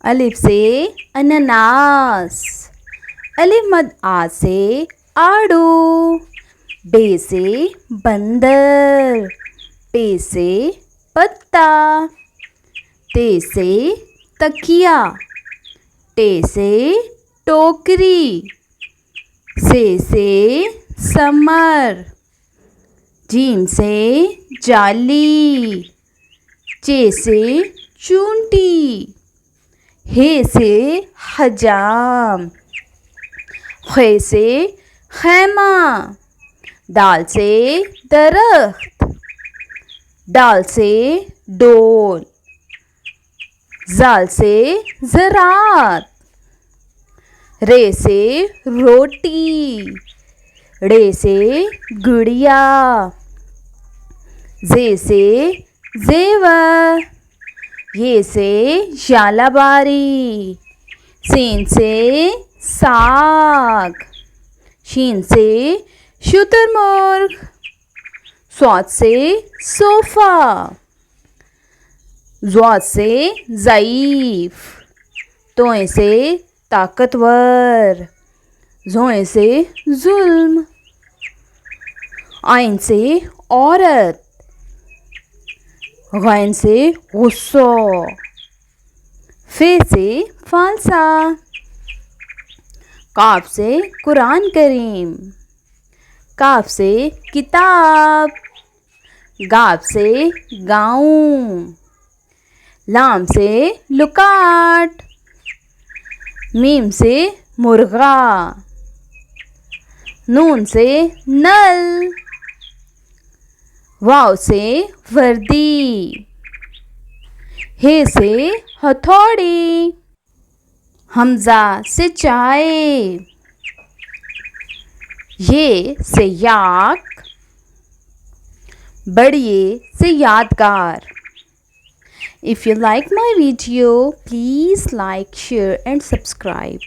अलिफ से अनानास, अलिफ मद आ से आड़ू, बे से बंदर, पे से पत्ता, ते से तकिया, टे से टोकरी, से समर, जीम से जाली, चे से चूंटी, हे से हजाम, खे से खैमा, दाल से दरख्त, डाल से डोल, जाल से ज़रात, रे से रोटी, ड़े से गुड़िया, जे से जेवर, ये से झालाबारी, सीन से साग, शीन से शुतुरमुर्ग, स्वाद से सोफ़ा, ज़्वाद से ज़ईफ़, तोए से ताकतवर, ज़ोए से जुल्म, आइन से औरत, गैन से गुस्सा, फे से फालसा, काफ से कुरान करीम, काफ से किताब, गाफ से गाँव, लाम से लुकाट, मीम से मुर्गा, नून से नल, वाव से वर्दी, हे से हथौड़ी, हमजा से चाय, ये से याक, बढ़िए से यादगार। If you like my video, please like, share and subscribe.